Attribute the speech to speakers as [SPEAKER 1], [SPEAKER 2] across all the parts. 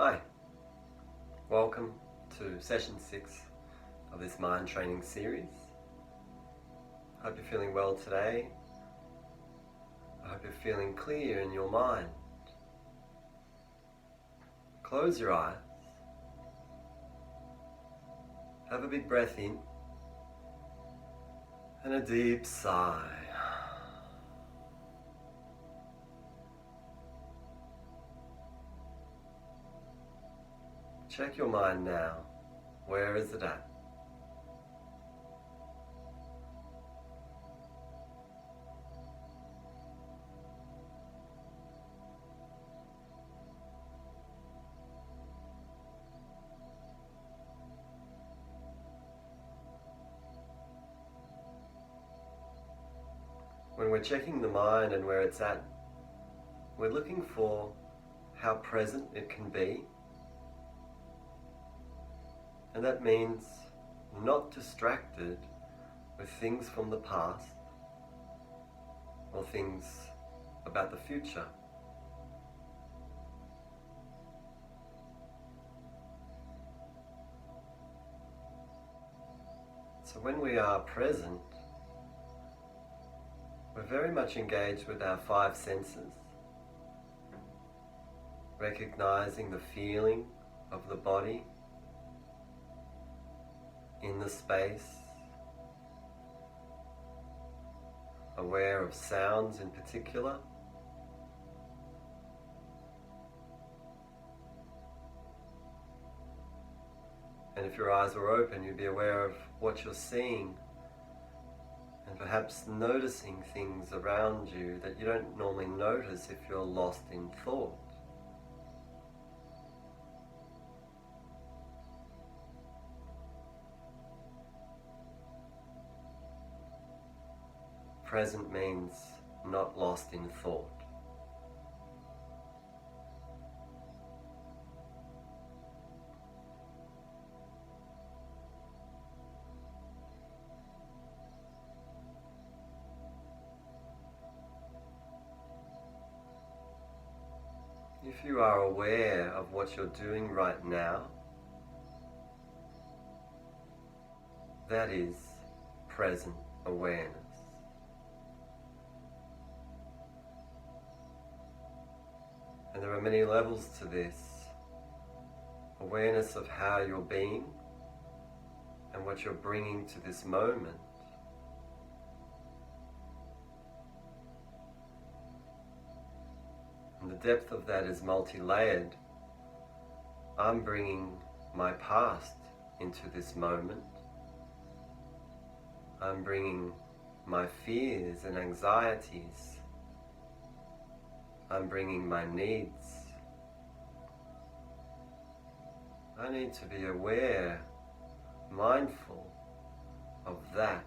[SPEAKER 1] Hi, welcome to session 6 of this mind training series. I hope you're feeling well today. I hope you're feeling clear in your mind. Close your eyes. Have a big breath in and a deep sigh. Check your mind now. Where is it at? When we're checking the mind and where it's at, we're looking for how present it can be. And that means not distracted with things from the past or things about the future. So when we are present, we're very much engaged with our 5 senses, recognizing the feeling of the body in the space, aware of sounds in particular, and if your eyes were open, you'd be aware of what you're seeing and perhaps noticing things around you that you don't normally notice if you're lost in thought. Present means not lost in thought. If you are aware of what you're doing right now, that is present awareness. And there are many levels to this. Awareness of how you're being and what you're bringing to this moment. And the depth of that is multi-layered. I'm bringing my past into this moment. I'm bringing my fears and anxieties. I'm bringing my needs. I need to be aware, mindful of that.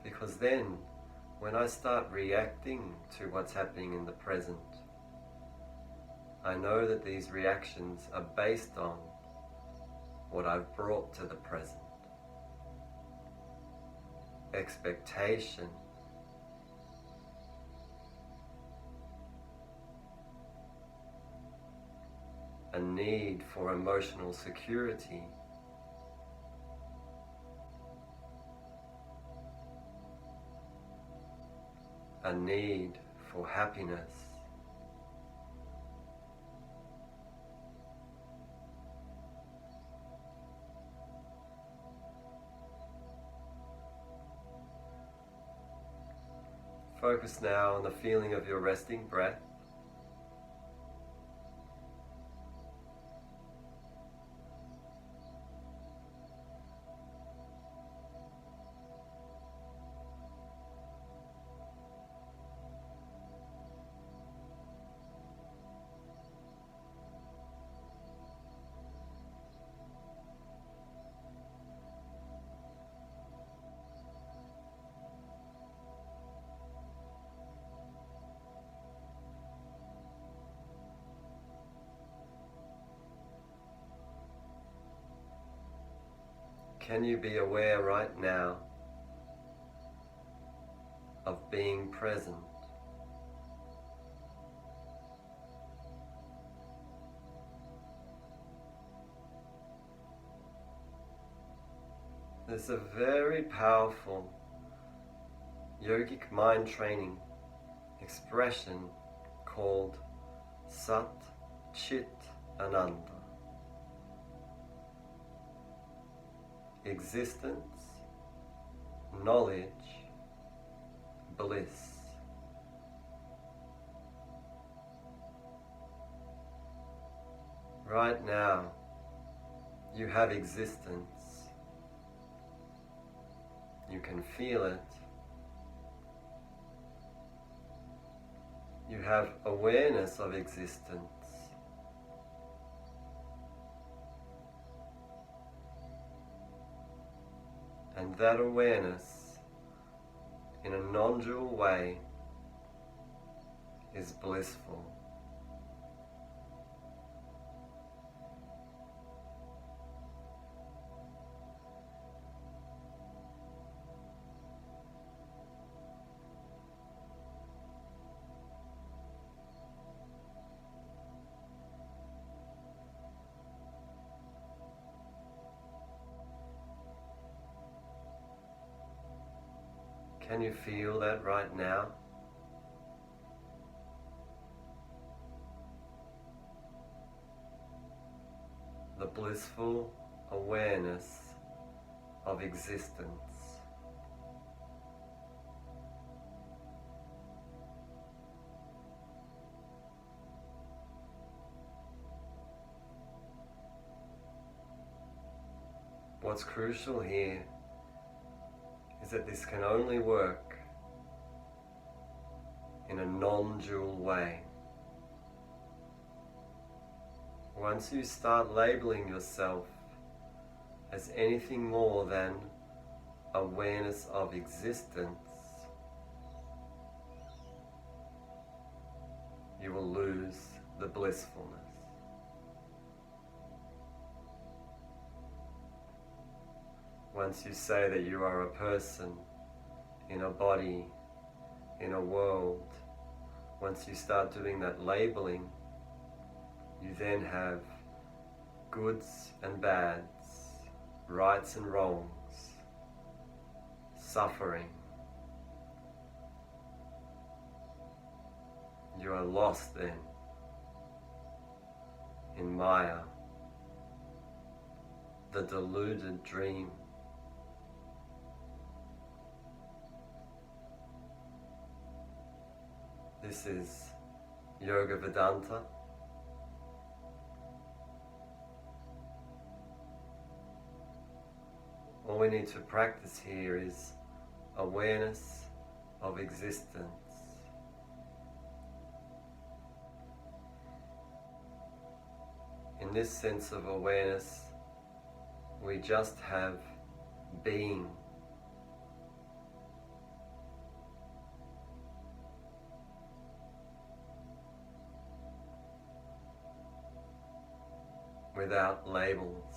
[SPEAKER 1] Because then, when I start reacting to what's happening in the present, I know that these reactions are based on what I've brought to the present. Expectation, a need for emotional security, a need for happiness, focus now on the feeling of your resting breath. Can you be aware right now of being present? There's a very powerful yogic mind training expression called Sat Chit Ananda. Existence, knowledge, bliss. Right now, you have existence. You can feel it. You have awareness of existence. And that awareness, in a non-dual way, is blissful. Can you feel that right now? The blissful awareness of existence. What's crucial here is that this can only work in a non-dual way. Once you start labeling yourself as anything more than awareness of existence, you will lose the blissfulness. Once you say that you are a person in a body, in a world, once you start doing that labeling, you then have goods and bads, rights and wrongs, suffering. You are lost then in Maya, the deluded dream. This is Yoga Vedanta. All we need to practice here is awareness of existence. In this sense of awareness, we just have being. Without labels.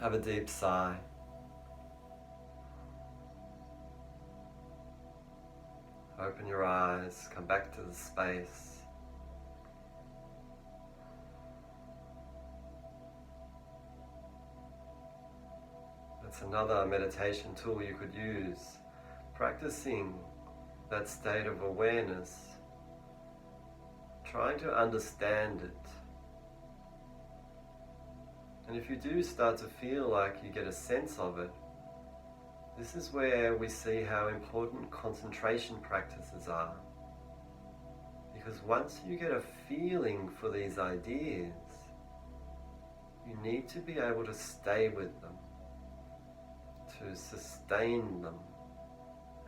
[SPEAKER 1] Have a deep sigh. Open your eyes, come back to the space. That's another meditation tool you could use. Practicing that state of awareness, trying to understand it. And if you do start to feel like you get a sense of it, this is where we see how important concentration practices are. Because once you get a feeling for these ideas, You need to be able to stay with them, to sustain them,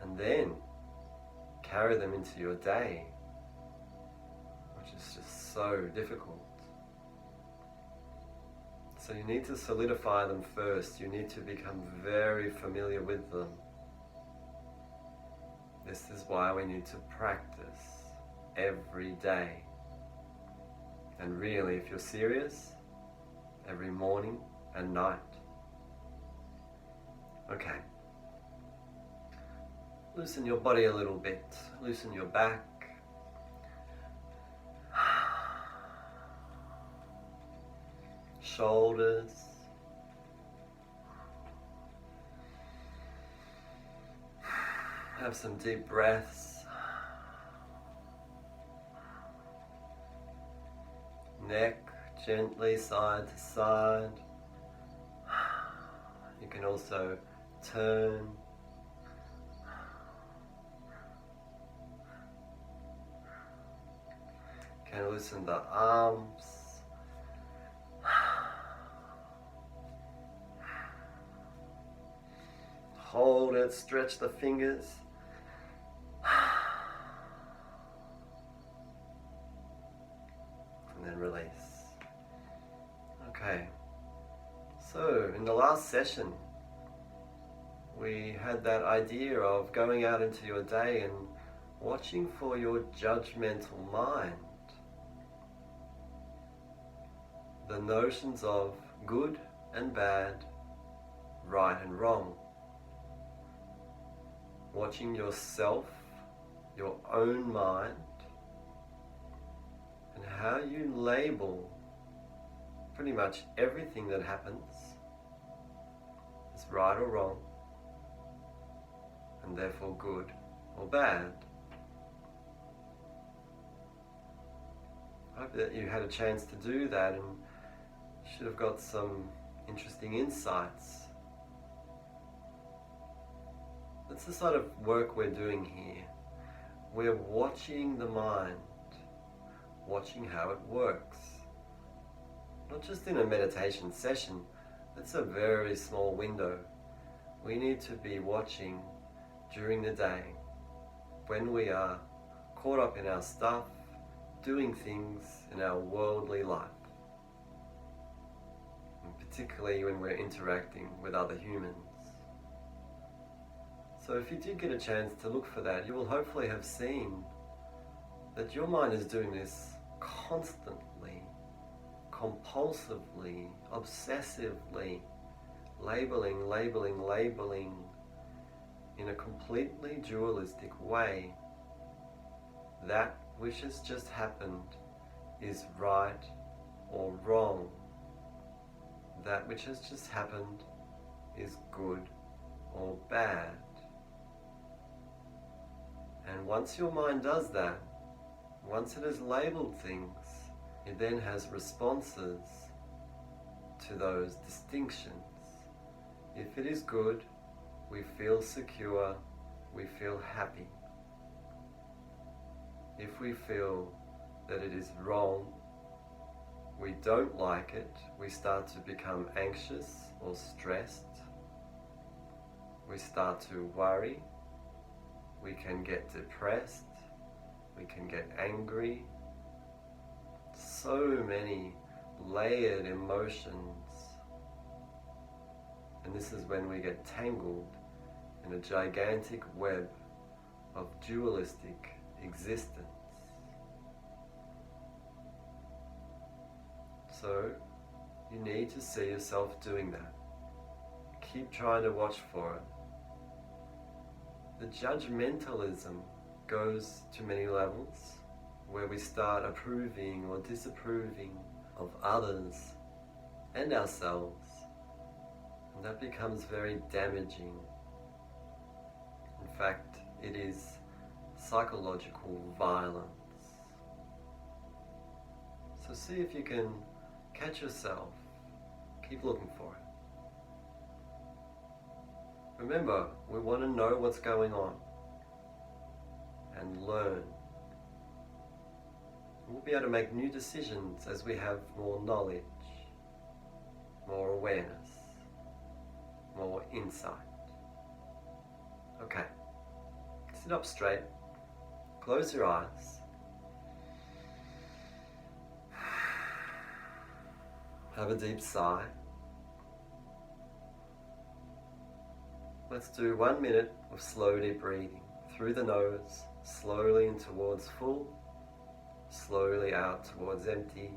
[SPEAKER 1] and then carry them into your day, which is just so difficult. So you need to solidify them first. You need to become very familiar with them. This is why we need to practice every day. And really, if you're serious, every morning and night. Okay. Loosen your body a little bit. Loosen your back. Shoulders. Have some deep breaths. Neck gently side to side. You can also turn. You can loosen the arms. Hold it, stretch the fingers. And then release. Okay. So, in the last session, we had that idea of going out into your day and watching for your judgmental mind. The notions of good and bad, right and wrong. Watching yourself, your own mind, and how you label pretty much everything that happens as right or wrong, and therefore good or bad. I hope that you had a chance to do that and should have got some interesting insights. That's the sort of work we're doing here. We're watching the mind, watching how it works. Not just in a meditation session, that's a very small window. We need to be watching during the day when we are caught up in our stuff, doing things in our worldly life. And particularly when we're interacting with other humans. So if you did get a chance to look for that, you will hopefully have seen that your mind is doing this constantly, compulsively, obsessively, labeling in a completely dualistic way. That which has just happened is right or wrong. That which has just happened is good or bad. And once your mind does that, once it has labeled things, it then has responses to those distinctions. If it is good, we feel secure, we feel happy. If we feel that it is wrong, we don't like it, we start to become anxious or stressed. We start to worry. We can get depressed, we can get angry. So many layered emotions. And this is when we get tangled in a gigantic web of dualistic existence. So, you need to see yourself doing that. Keep trying to watch for it. The judgmentalism goes to many levels, where we start approving or disapproving of others and ourselves, and that becomes very damaging. In fact, it is psychological violence. So see if you can catch yourself. Keep looking for it. Remember, we want to know what's going on and learn. We'll be able to make new decisions as we have more knowledge. more awareness, more insight. Okay, sit up straight, close your eyes. Have a deep sigh. Let's do 1 minute of slow deep breathing through the nose, slowly in towards full, slowly out towards empty.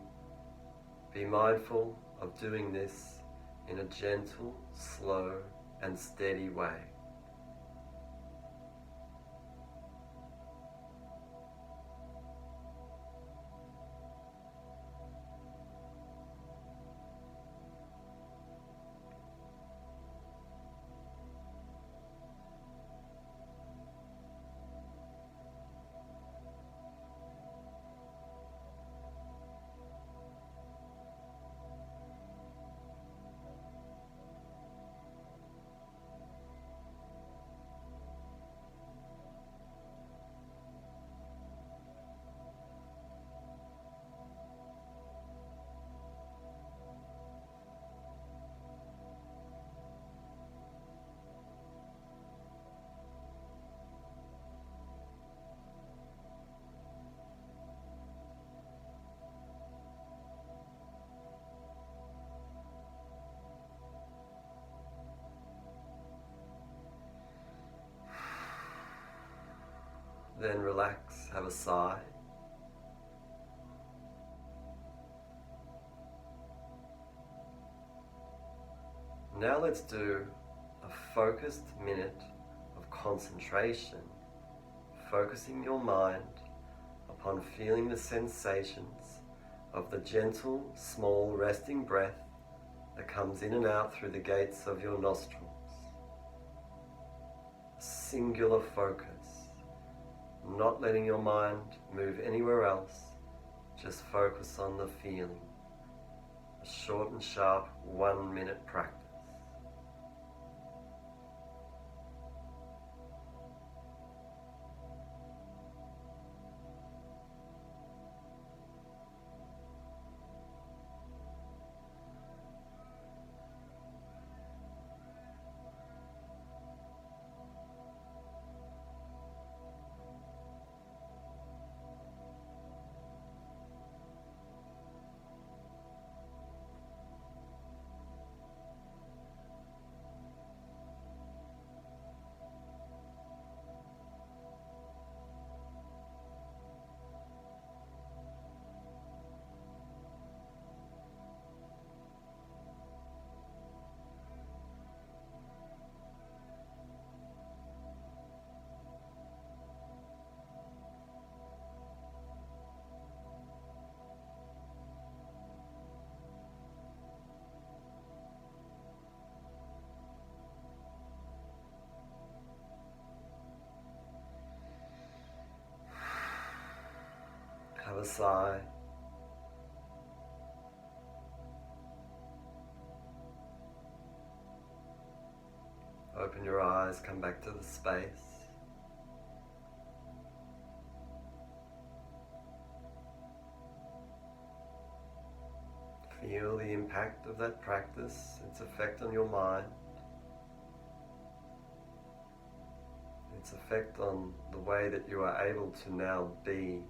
[SPEAKER 1] Be mindful of doing this in a gentle, slow, and steady way. Then relax, have a sigh. Now let's do a focused minute of concentration, focusing your mind upon feeling the sensations of the gentle, small, resting breath that comes in and out through the gates of your nostrils. Singular focus, not letting your mind move anywhere else, just focus on the feeling. A short and sharp 1 minute practice. Have a sigh. Open your eyes, come back to the space. Feel the impact of that practice, its effect on your mind, its effect on the way that you are able to now be.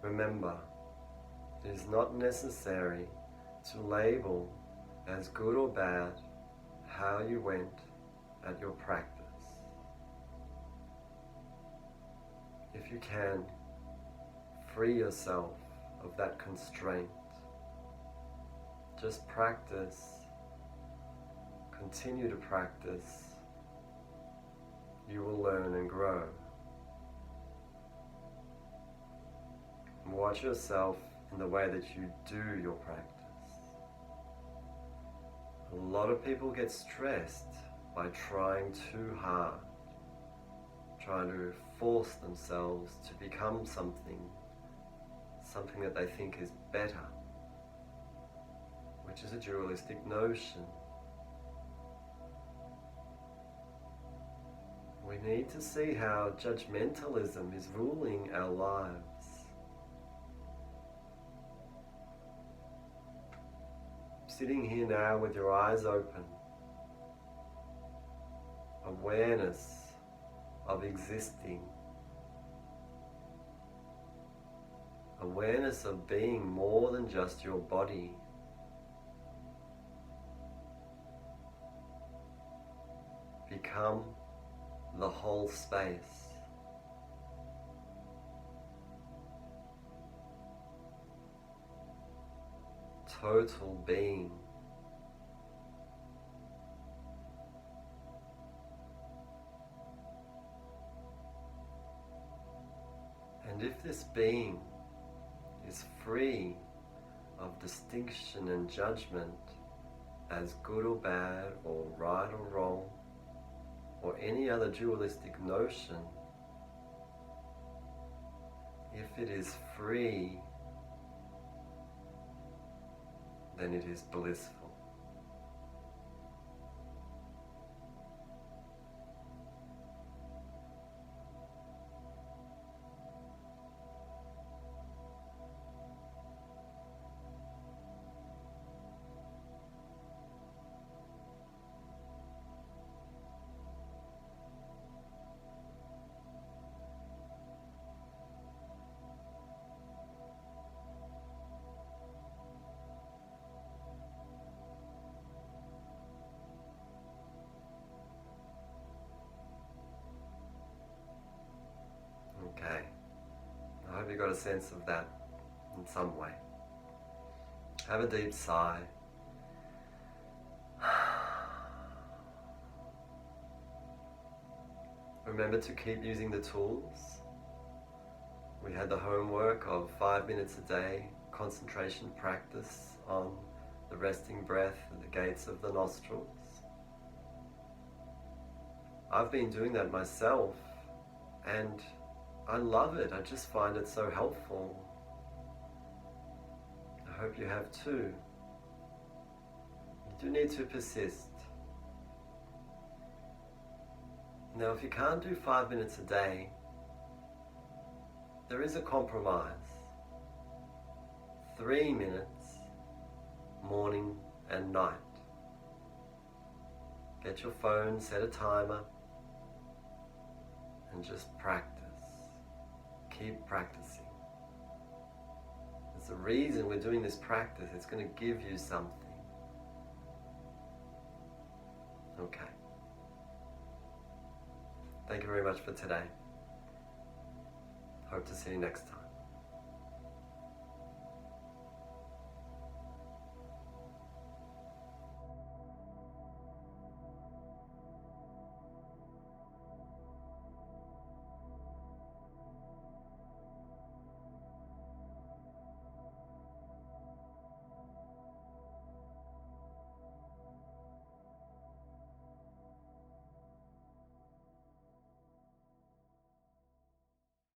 [SPEAKER 1] Remember, it is not necessary to label as good or bad how you went at your practice. If you can, free yourself of that constraint. Just practice, continue to practice. You will learn and grow. Watch yourself in the way that you do your practice. A lot of people get stressed by trying too hard, trying to force themselves to become something something that they think is better, which is a dualistic notion. We need to see how judgmentalism is ruling our lives. Sitting here now with your eyes open, awareness of existing, awareness of being more than just your body. Become the whole space. Total being. And if this being is free of distinction and judgment as good or bad, or right or wrong, or any other dualistic notion, if it is free, then it is blissful. Okay, I hope you got a sense of that in some way. Have a deep sigh. Remember to keep using the tools. We had the homework of 5 minutes a day, concentration practice on the resting breath at the gates of the nostrils. I've been doing that myself, and I love it. I just find it so helpful. I hope you have too. You do need to persist. Now, if you can't do 5 minutes a day, there is a compromise. 3 minutes, morning and night. Get your phone, set a timer, and just practice. Keep practicing. There's a reason we're doing this practice. It's going to give you something. Okay. Thank you very much for today. Hope to see you next time.